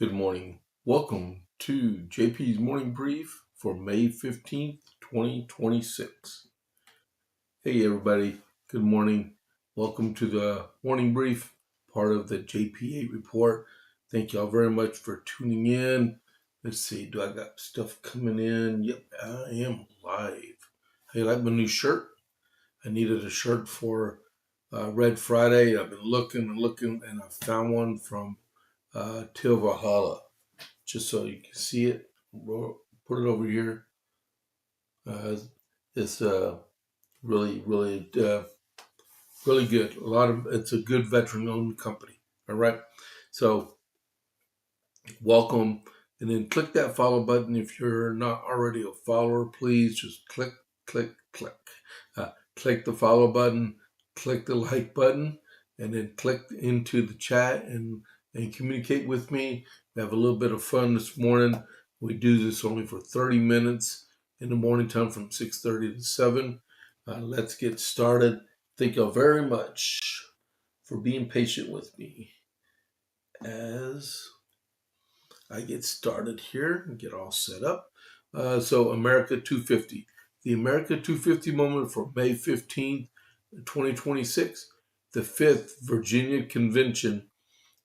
Good morning. Welcome to JP's Morning Brief for May 15th, 2026. Hey, everybody. Good morning. Welcome to the Morning Brief, part of the JP8 report. Thank y'all very much for tuning in. Let's see, do I got stuff coming in? Yep, I am live. Hey, like my new shirt? I needed a shirt for Red Friday. I've been looking, and I found one from Till Valhalla. Just so you can see it. We'll put it over here. It's really, really good. It's a good veteran-owned company. All right. So welcome, and then click that follow button. If you're not already a follower, please just click. Click the follow button, click the like button, and then click into the chat and communicate with me. We have a little bit of fun this morning. We do this only for 30 minutes in the morning time from 6:30 to 7. Let's get started. Thank y'all very much for being patient with me as I get started here and get all set up. So America 250. The America 250 moment for May 15th, 2026. The 5th Virginia Convention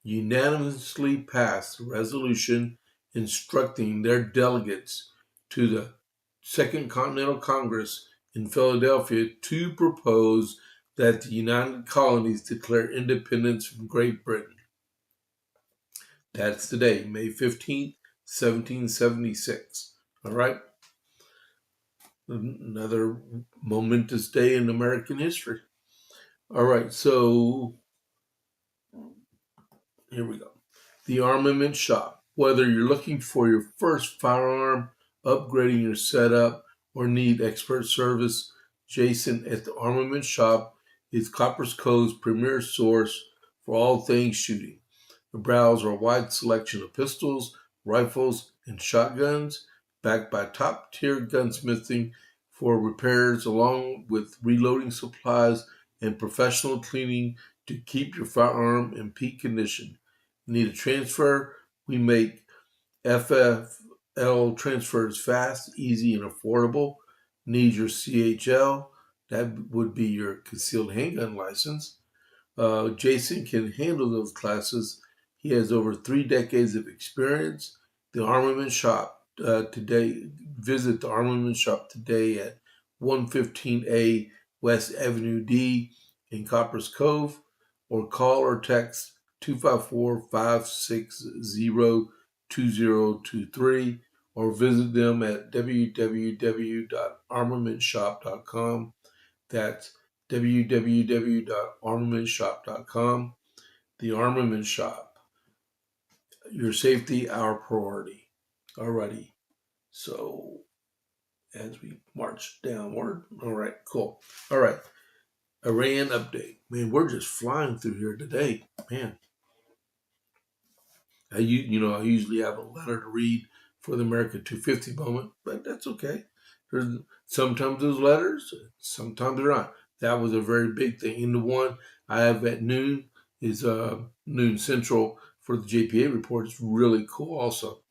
unanimously passed a resolution instructing their delegates to the Second Continental Congress in Philadelphia to propose that the United Colonies declare independence from Great Britain. That's today, May 15th, 1776. All right? Another momentous day in American history. All right, so here we go. The Armament Shop. Whether you're looking for your first firearm, upgrading your setup, or need expert service, Jason at the Armament Shop is Copper's Cove's premier source for all things shooting. Browse our wide selection of pistols, rifles, and shotguns, backed by top-tier gunsmithing for repairs, along with reloading supplies and professional cleaning to keep your firearm in peak condition. Need a transfer? We make FFL transfers fast, easy, and affordable. Need your CHL? That would be your concealed handgun license. Jason can handle those classes. He has over 3 decades of experience. The Armament Shop today. Visit the Armament Shop today at 115A West Avenue D in Coppers Cove, or call or text 254-560-2023, or visit them at www.armamentshop.com. That's www.armamentshop.com. The Armament Shop. Your safety, our priority. Alrighty. So as we march downward. All right, cool. All right. Iran update. Man, we're just flying through here today. Man. I usually have a letter to read for the America 250 moment, but that's okay. Sometimes there's letters, sometimes there aren't. That was a very big thing. And the one I have at noon is noon central for the JPA report. It's really cool also.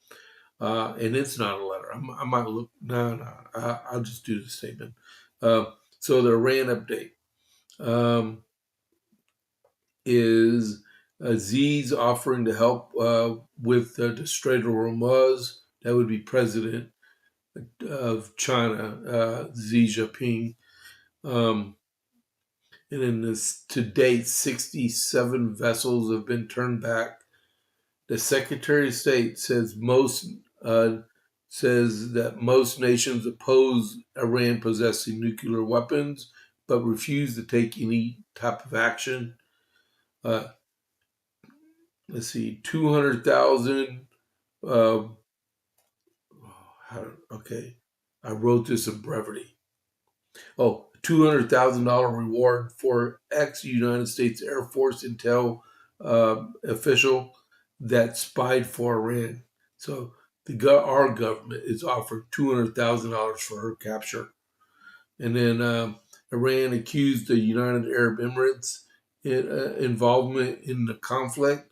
And it's not a letter. I might look. No. I'll just do the statement. So the Iran update is Aziz offering to help with the Strait of Hormuz. That would be President of China, Xi Jinping. And in this, to date, 67 vessels have been turned back. The Secretary of State says that most nations oppose Iran possessing nuclear weapons, but refuse to take any type of action. Let's see, 200,000. Okay, I wrote this in brevity. $200,000 reward for ex-United States Air Force intel official that spied for Iran. So our government is offered $200,000 for her capture. And then Iran accused the United Arab Emirates involvement in the conflict.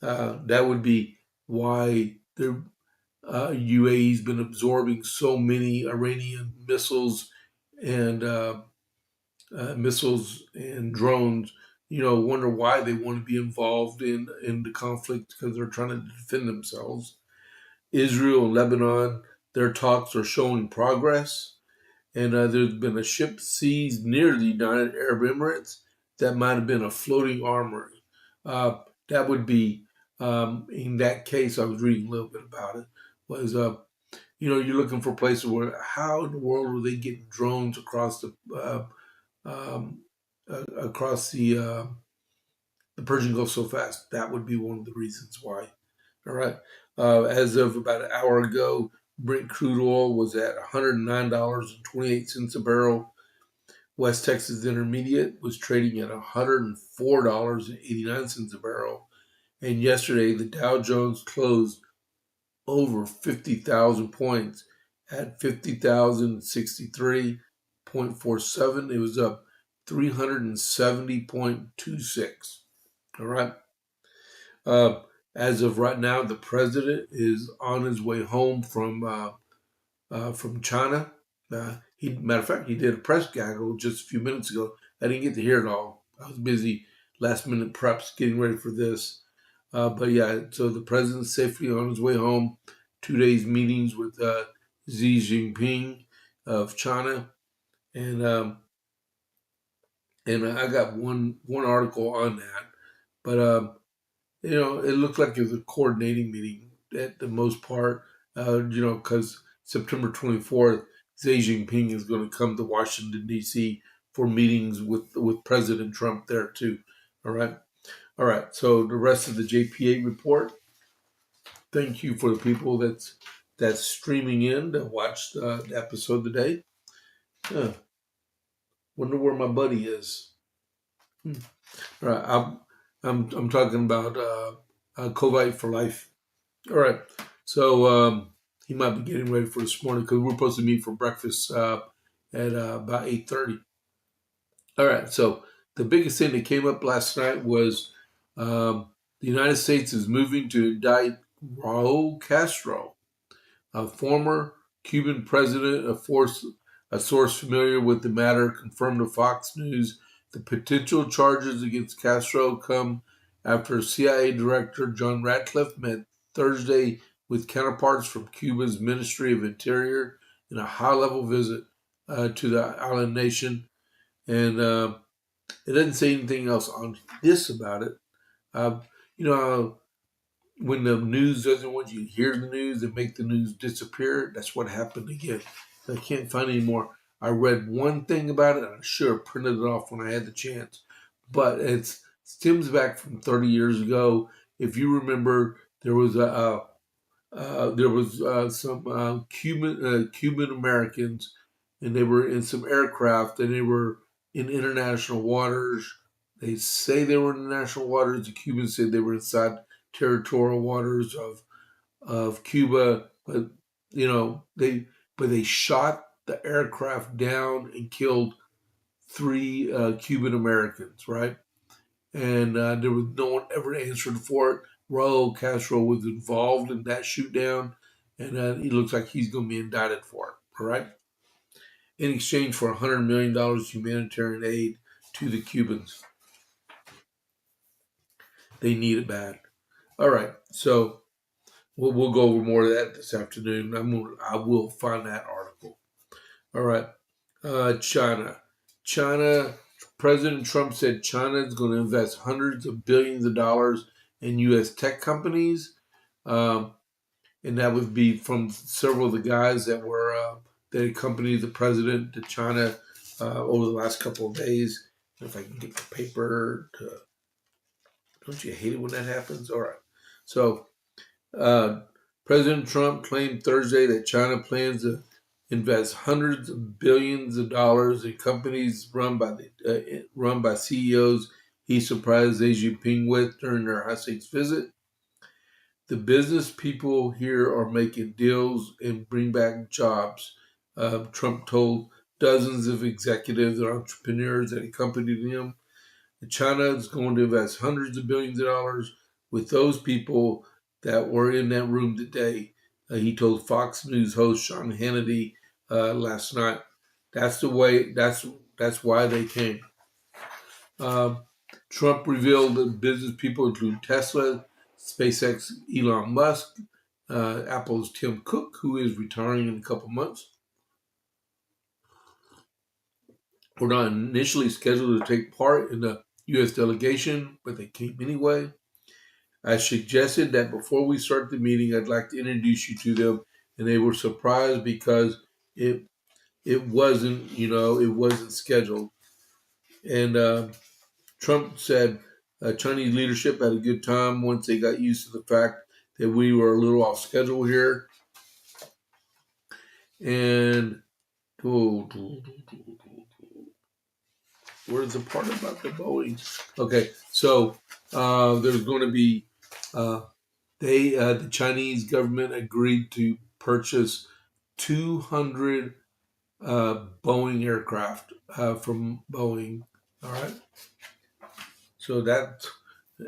That would be why the UAE's been absorbing so many Iranian and missiles and drones. Wonder why they want to be involved in the conflict, because they're trying to defend themselves. Israel and Lebanon, their talks are showing progress, and there's been a ship seized near the United Arab Emirates that might have been a floating armory. That would be, in that case, I was reading a little bit about it, was, you're looking for places where, how in the world are they getting drones um, across the Persian Gulf so fast? That would be one of the reasons why. All right. As of about an hour ago, Brent crude oil was at $109.28 a barrel. West Texas Intermediate was trading at $104.89 a barrel. And yesterday, the Dow Jones closed over 50,000 points at 50,063.47. It was up 370.26. All right. As of right now, the president is on his way home from China. Matter of fact, he did a press gaggle just a few minutes ago. I didn't get to hear it all. I was busy last minute preps getting ready for this. But yeah, so the president's safely on his way home. 2 days meetings with Xi Jinping of China, and I got one article on that. But it looked like it was a coordinating meeting at the most part. Because September 24th, Xi Jinping is going to come to Washington D.C. for meetings with President Trump there too. All right. So the rest of the JPA report. Thank you for the people that's streaming in to watch the episode today. Wonder where my buddy is. All right, I'm talking about Covite for Life. All right, so he might be getting ready for this morning, because we're supposed to meet for breakfast at about 8:30. All right, so the biggest thing that came up last night was the United States is moving to indict Raul Castro, a former Cuban president. A source familiar with the matter confirmed to Fox News the potential charges against Castro come after CIA Director John Ratcliffe met Thursday with counterparts from Cuba's Ministry of Interior in a high-level visit to the island nation. And it doesn't say anything else on this about it. You know, when the news doesn't want you to hear the news and make the news disappear, that's what happened again. I can't find any more. I read one thing about it, and I should have printed it off when I had the chance. But it stems back from 30 years ago. If you remember, there was some Cuban Americans, and they were in some aircraft, and they were in international waters. They say they were in international waters. The Cubans said they were inside territorial waters of Cuba, but they shot the aircraft down and killed three Cuban Americans, right? And there was no one ever answered for it. Raul Castro was involved in that shoot down, and he looks like he's going to be indicted for it. All right, in exchange for $100 million humanitarian aid to the Cubans. They need it bad. All right, so we'll go over more of that this afternoon. I will find that article. All right, China. President Trump said China is going to invest hundreds of billions of dollars in U.S. tech companies, and that would be from several of the guys that accompanied the president to China over the last couple of days. If I can get the paper don't you hate it when that happens? All right. So President Trump claimed Thursday that China plans to invest hundreds of billions of dollars in companies run by CEOs he surprised Xi Jinping with during their high stakes visit. The business people here are making deals and bring back jobs, Trump told dozens of executives and entrepreneurs that accompanied him. China is going to invest hundreds of billions of dollars with those people. that were in that room today. He told Fox News host Sean Hannity last night. That's the way. That's why they came. Trump revealed that business people include Tesla, SpaceX, Elon Musk, Apple's Tim Cook, who is retiring in a couple months, were not initially scheduled to take part in the U.S. delegation, but they came anyway. I suggested that before we start the meeting, I'd like to introduce you to them, and they were surprised because it wasn't scheduled. And Trump said Chinese leadership had a good time once they got used to the fact that we were a little off schedule here. And where's the part about the Boeing? Okay, so there's going to be the Chinese government agreed to purchase 200 Boeing aircraft from Boeing. All right, so that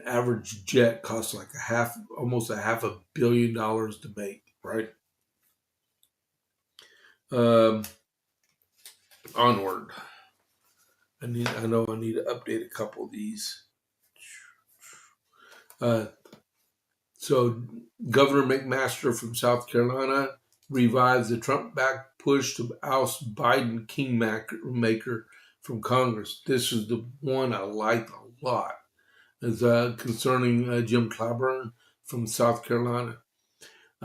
average jet costs like almost a $500 million to make, right? Onward. I know I need to update a couple of these. So Governor McMaster from South Carolina revives the Trump-backed push to oust Biden kingmaker from Congress. This is the one I like a lot. Is concerning Jim Clyburn from South Carolina.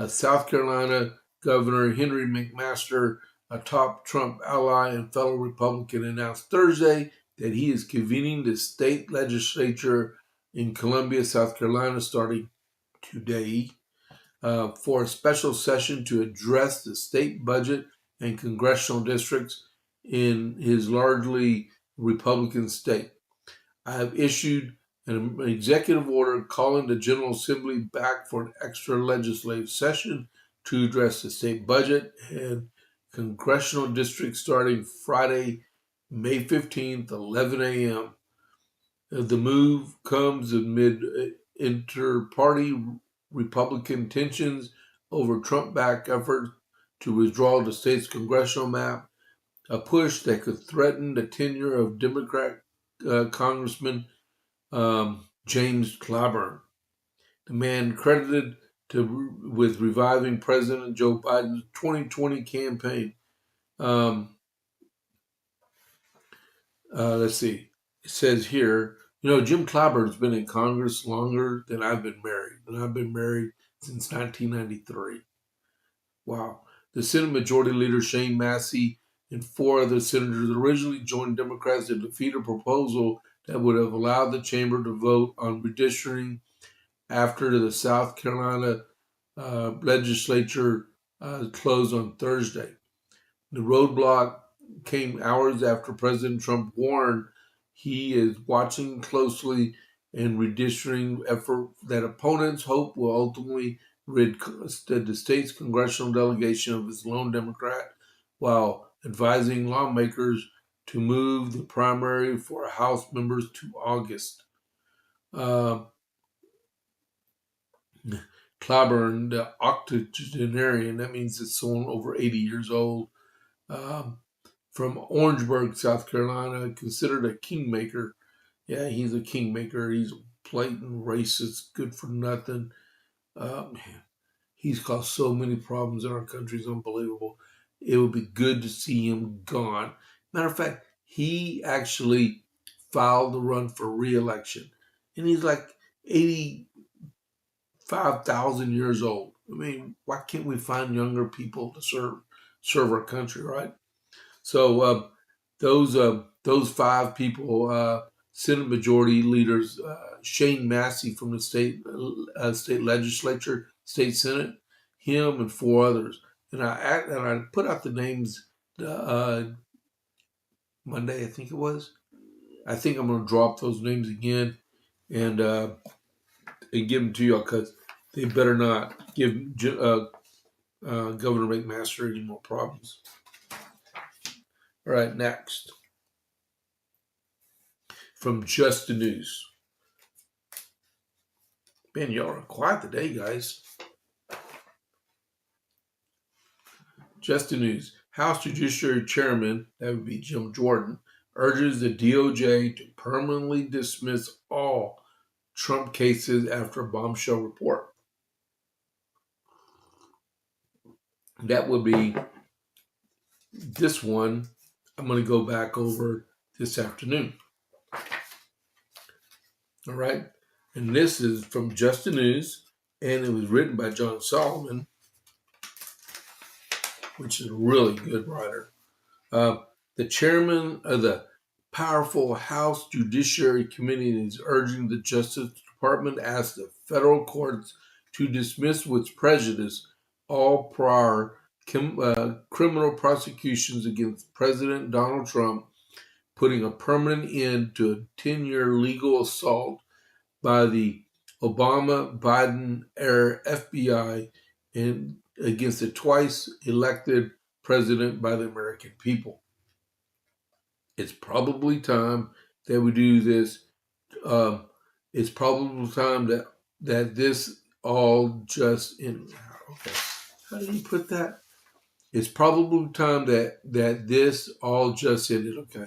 South Carolina Governor Henry McMaster, a top Trump ally and fellow Republican, announced Thursday that he is convening the state legislature in Columbia, South Carolina, starting today for a special session to address the state budget and congressional districts in his largely Republican state. I have issued an executive order calling the General Assembly back for an extra legislative session to address the state budget and congressional districts starting Friday, May 15th, 11 a.m. The move comes amid inter-party Republican tensions over Trump-backed efforts to withdraw the state's congressional map, a push that could threaten the tenure of Democrat Congressman James Clyburn, the man credited with reviving President Joe Biden's 2020 campaign. Let's see. It says here, Jim Clyburn's been in Congress longer than I've been married, and I've been married since 1993. Wow. The Senate Majority Leader Shane Massey and 4 other senators originally joined Democrats to defeat a proposal that would have allowed the chamber to vote on redistricting after the South Carolina legislature closed on Thursday. The roadblock came hours after President Trump warned he is watching closely and redistricting effort that opponents hope will ultimately rid the state's congressional delegation of its lone Democrat, while advising lawmakers to move the primary for House members to August. Clyburn, the octogenarian, that means it's someone over 80 years old, from Orangeburg, South Carolina, considered a kingmaker. Yeah, he's a kingmaker. He's a blatant racist, good for nothing. He's caused so many problems in our country. It's unbelievable. It would be good to see him gone. Matter of fact, he actually filed to run for re-election. And he's like 85,000 years old. I mean, why can't we find younger people to serve our country, right? So those 5 people, Senate Majority Leaders, Shane Massey from the state legislature, state senate, him and 4 others, and I put out the names Monday, I think it was. I think I'm going to drop those names again and give them to y'all because they better not give Governor McMaster any more problems. All right, next. From Just the News. Man, y'all are quiet today, guys. Just the news. House Judiciary Chairman, that would be Jim Jordan, urges the DOJ to permanently dismiss all Trump cases after a bombshell report. That would be this one I'm going to go back over this afternoon. All right. And this is from Just the News, and it was written by John Solomon, which is a really good writer. The chairman of the powerful House Judiciary Committee is urging the Justice Department to ask the federal courts to dismiss with prejudice all prior criminal prosecutions against President Donald Trump, putting a permanent end to a 10-year legal assault by the Obama-Biden era FBI and against the twice elected president by the American people. It's probably time that we do this. It's probably time that this all just in. Okay, how do you put that? It's probably time that this all just ended. Okay,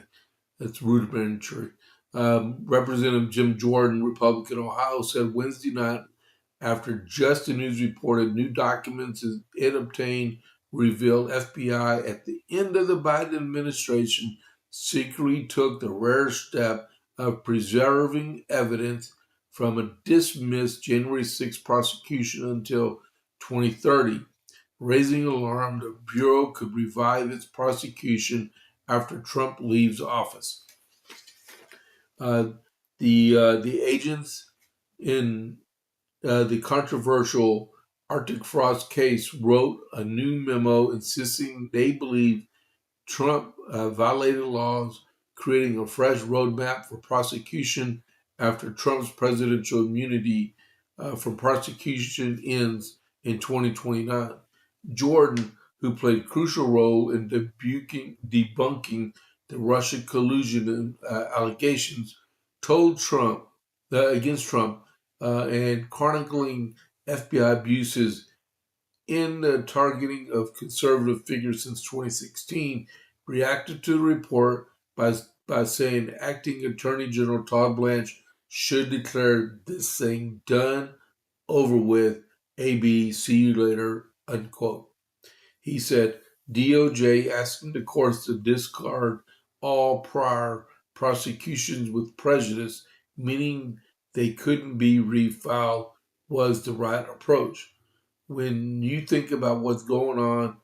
that's rudimentary. Representative Jim Jordan, Republican, Ohio, said Wednesday night after Just the News reported new documents it obtained revealed FBI at the end of the Biden administration secretly took the rare step of preserving evidence from a dismissed January 6 prosecution until 2030, raising alarm the Bureau could revive its prosecution after Trump leaves office. The agents in the controversial Arctic Frost case wrote a new memo insisting they believe Trump violated laws, creating a fresh roadmap for prosecution after Trump's presidential immunity from prosecution ends in 2029. Jordan, who played a crucial role in debunking the Russia collusion allegations, told Trump against Trump and chronicling FBI abuses in the targeting of conservative figures since 2016, reacted to the report by saying acting Attorney General Todd Blanche should declare this thing done, over with, AB, see you later, unquote. He said DOJ asking the courts to discard all prior prosecutions with prejudice, meaning they couldn't be refiled, was the right approach. When you think about what's going on,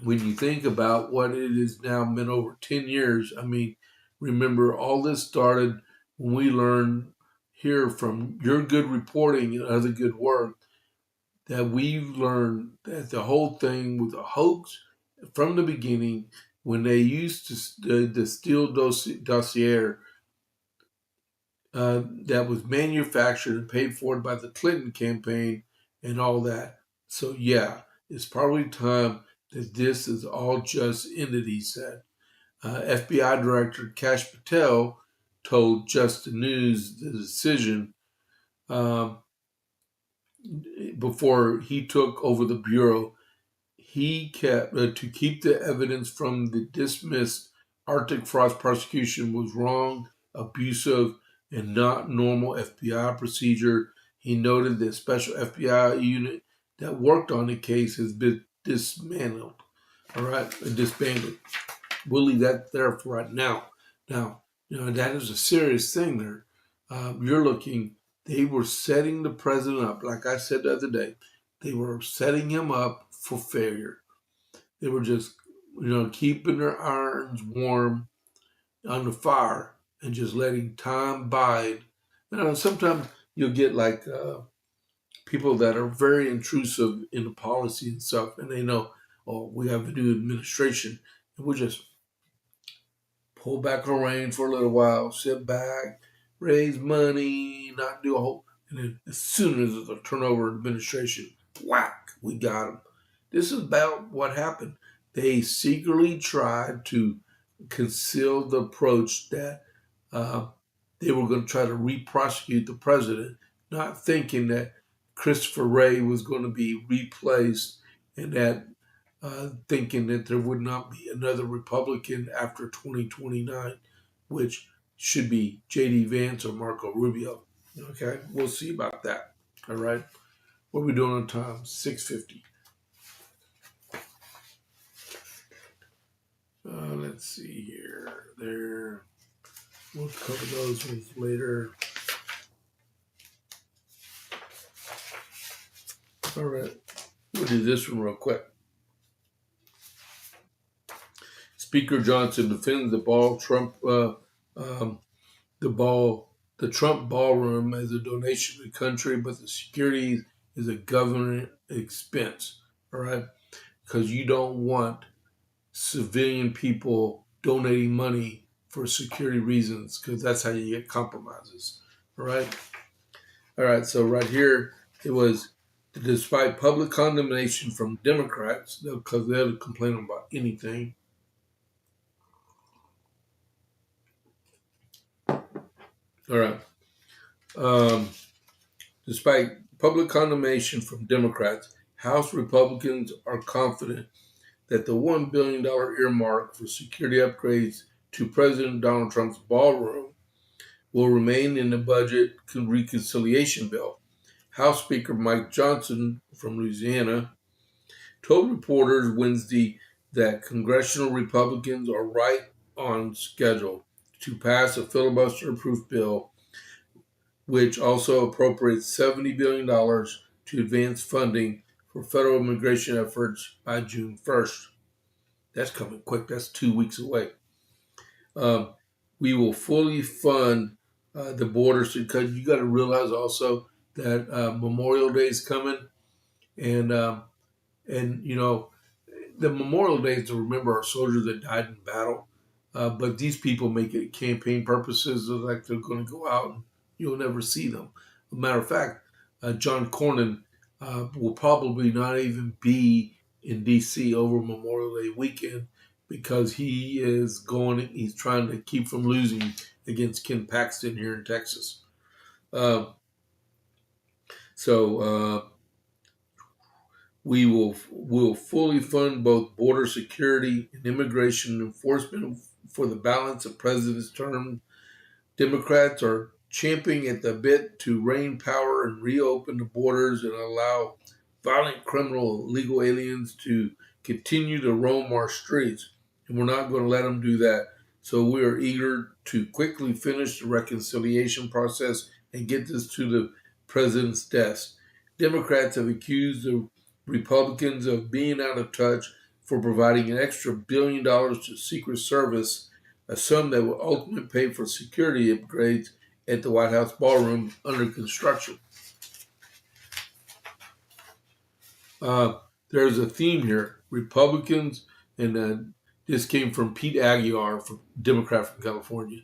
when you think about what it has now been over 10 years, I mean, remember all this started when we learned here from your good reporting and other good work that we've learned that the whole thing was a hoax from the beginning when they used the Steele dossier that was manufactured and paid for by the Clinton campaign and all that. So yeah, it's probably time that this is all just ended, he said. FBI Director Kash Patel told Just the News the decision before he took over the Bureau. He kept to keep the evidence from the dismissed Arctic Frost prosecution was wrong, abusive, and not normal FBI procedure. He noted that special FBI unit that worked on the case has been dismantled. All right, disbanded. We'll leave that there for right now. Now, that is a serious thing there. You're looking, they were setting the president up, like I said the other day, they were setting him up for failure. They were just, keeping their irons warm on the fire and just letting time bide. Sometimes you'll get like people that are very intrusive in the policy and stuff, and they know, oh, we have to do administration, and we'll just pull back our rein for a little while, sit back, raise money, not do a whole, and then as soon as it's a turnover administration, whack, we got them. This is about what happened. They secretly tried to conceal the approach that they were going to try to re-prosecute the president. not thinking that Christopher Wray was going to be replaced, and that thinking that there would not be another Republican after 2029, which should be J.D. Vance or Marco Rubio. Okay, we'll see about that. All right, what are we doing on time? 6:50. Let's see here. There, we'll cover those ones later. All right, we'll do this one real quick. Speaker Johnson defends the Trump ballroom as a donation to the country, but the security is a government expense. All right, because you don't want civilian people donating money for security reasons, because that's how you get compromises. All right. So right here it was, despite public condemnation from Democrats, because they'll complain about anything. All right. Despite public condemnation from Democrats, House Republicans are confident that the $1 billion earmark for security upgrades to President Donald Trump's ballroom will remain in the budget reconciliation bill. House Speaker Mike Johnson from Louisiana told reporters Wednesday that congressional Republicans are right on schedule to pass a filibuster-proof bill, which also appropriates $70 billion to advance funding for federal immigration efforts by June 1st. That's coming quick. That's 2 weeks away. We will fully fund the borders, because you got to realize also that Memorial Day is coming, and you know, the Memorial Day is to remember our soldiers that died in battle. But these people make it campaign purposes, like they're going to go out and you'll never see them. As a matter of fact, John Cornyn will probably not even be in D.C. over Memorial Day weekend, because he's trying to keep from losing against Ken Paxton here in Texas. We will fully fund both border security and immigration enforcement for the balance of President's term. Democrats are champing at the bit to rein power and reopen the borders and allow violent criminal illegal aliens to continue to roam our streets. And we're not going to let them do that. So we are eager to quickly finish the reconciliation process and get this to the president's desk. Democrats have accused the Republicans of being out of touch for providing an extra $1 billion to Secret Service, a sum that will ultimately pay for security upgrades at the White House ballroom under construction. There's a theme here. Republicans, and this came from Pete Aguilar, Democrat from California.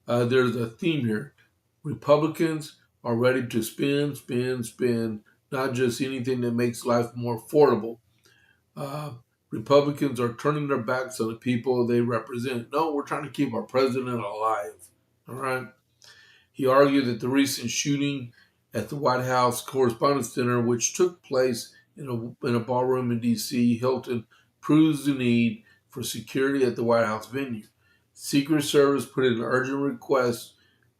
There's a theme here. Republicans are ready to spend, not just anything that makes life more affordable. Republicans are turning their backs on the people they represent. No, we're trying to keep our president alive. All right. He argued that the recent shooting at the White House Correspondents' Center, which took place in a ballroom in D.C., Hilton, proves the need for security at the White House venue. Secret Service put in an urgent request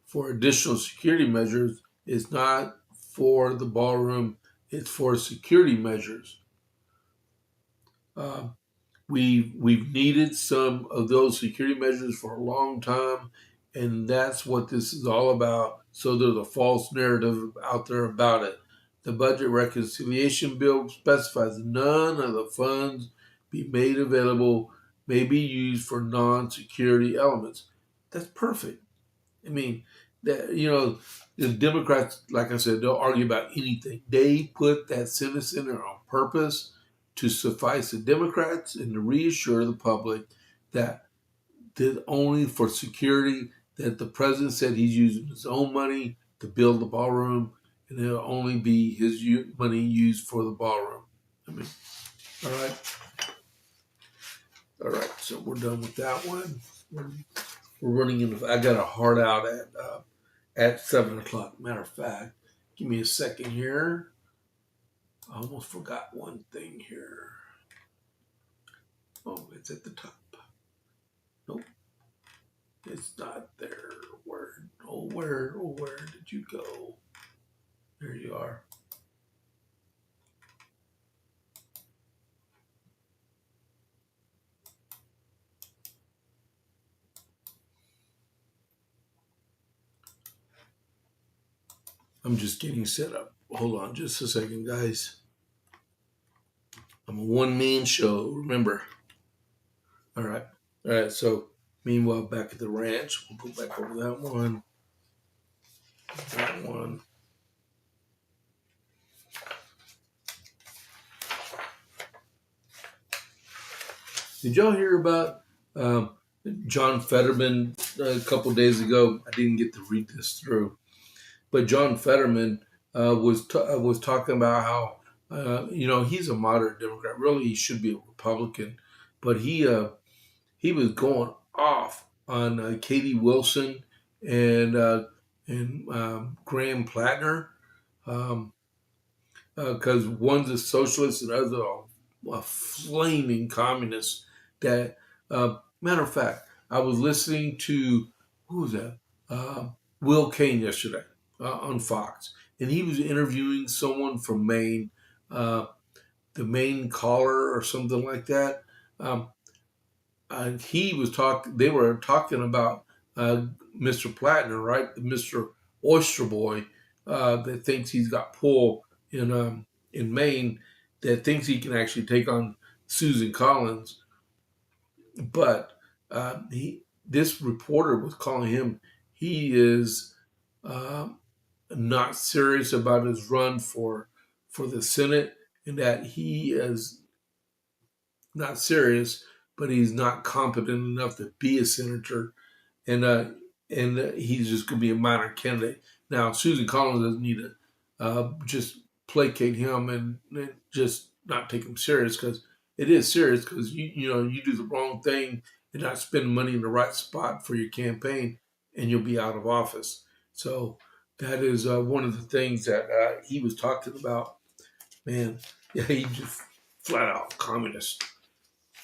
for additional security measures. It's not for the ballroom, it's for security measures. We've needed some of those security measures for a long time, and that's what this is all about. So there's a false narrative out there about it. The budget reconciliation bill specifies none of the funds be made available may be used for non-security elements. That's perfect. I mean, the Democrats, like I said, they'll argue about anything. They put that sentence in there on purpose to suffice the Democrats and to reassure the public that only for security, that the president said he's using his own money to build the ballroom, and it'll only be his money used for the ballroom. I mean, all right. So we're done with that one. We're running into. I got a hard out at 7:00. Matter of fact, Give me a second here. I almost forgot one thing here. Oh, it's at the top. Nope, it's not there. Where did you go? There you are. I'm just getting set up. Hold on just a second, guys. I'm a one-man show, remember. All right, so meanwhile, back at the ranch, we'll go back over that one. That one. Did y'all hear about John Fetterman a couple days ago? I didn't get to read this through, but John Fetterman was talking about how he's a moderate Democrat. Really, he should be a Republican, but he was going off on Katie Wilson and Graham Plattner, because one's a socialist and the other a flaming communist. That matter of fact, I was listening to who was that? Will Cain yesterday on Fox, and he was interviewing someone from Maine, the Maine caller or something like that. And he was talking. They were talking about Mr. Plattner, right? Mr. Oyster Boy that thinks he's got pull in Maine, that thinks he can actually take on Susan Collins. But this reporter was calling him. He is not serious about his run for the Senate, and that he is not serious, but he's not competent enough to be a senator, and he's just going to be a minor candidate. Now, Susan Collins doesn't need to just placate him and just not take him serious, because it is serious, because you do the wrong thing and not spend money in the right spot for your campaign, and you'll be out of office. So that is one of the things that he was talking about. Man, yeah, he just flat out communist.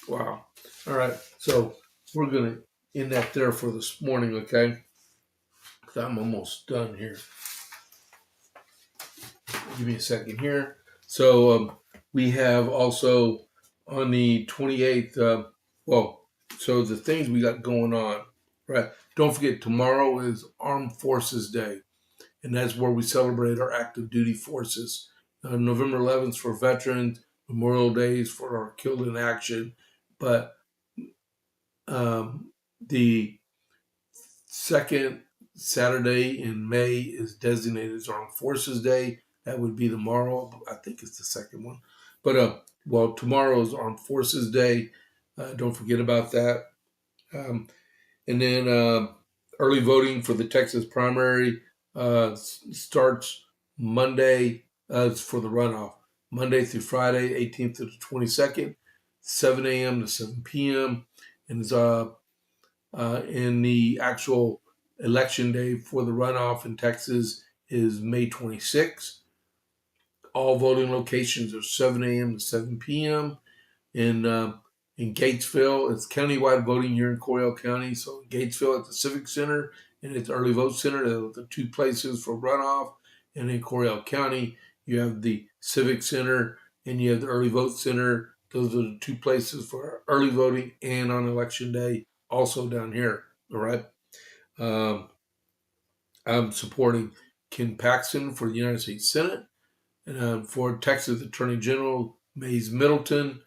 Wow. All right. So we're going to end that there for this morning, okay? Because I'm almost done here. Give me a second here. So we have also on the 28th, so the things we got going on, right? Don't forget, tomorrow is Armed Forces Day, and that's where we celebrate our active duty forces. November 11th for veterans, Memorial Days for our killed in action, but the second Saturday in May is designated as Armed Forces Day. That would be tomorrow. I think it's the second one. But, tomorrow is Armed Forces Day. Don't forget about that. And then early voting for the Texas primary starts Monday for the runoff. Monday through Friday, 18th to the 22nd, 7 a.m. to 7 p.m. And it's in the actual election day for the runoff in Texas is May 26th. All voting locations are 7 a.m. to 7 p.m. In Gatesville, it's countywide voting here in Coryell County. So in Gatesville at the Civic Center and at the Early Vote Center, they're the two places for runoff. And in Coryell County, you have the Civic Center and you have the Early Vote Center. Those are the two places for early voting and on election day, also down here. All right. I'm supporting Ken Paxton for the United States Senate, and for Texas Attorney General Mays Middleton.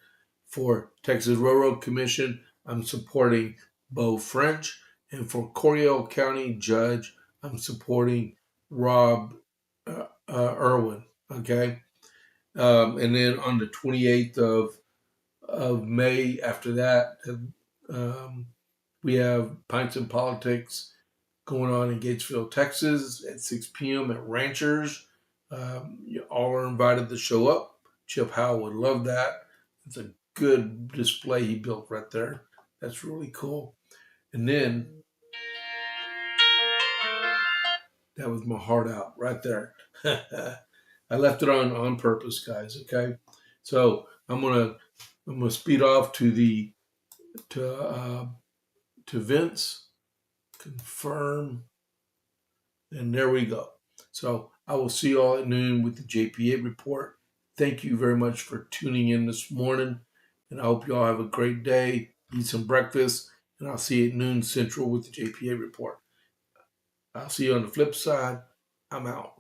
For Texas Railroad Commission, I'm supporting Beau French, and for Coryell County Judge, I'm supporting Rob Irwin. Okay, and then on the 28th of May, after that, we have Pints and Politics going on in Gatesville, Texas at 6 p.m. at Ranchers. You all are invited to show up. Chip Howell would love that. It's a good display he built right there. That's really cool. And then that was my heart out right there. I left it on purpose, guys. Okay, so I'm gonna speed off to uh, to Vince, confirm, and there we go. So I will see you all at noon with the JPA report. Thank you very much for tuning in this morning, and I hope you all have a great day. Eat some breakfast, and I'll see you at noon Central with the JPA report. I'll see you on the flip side. I'm out.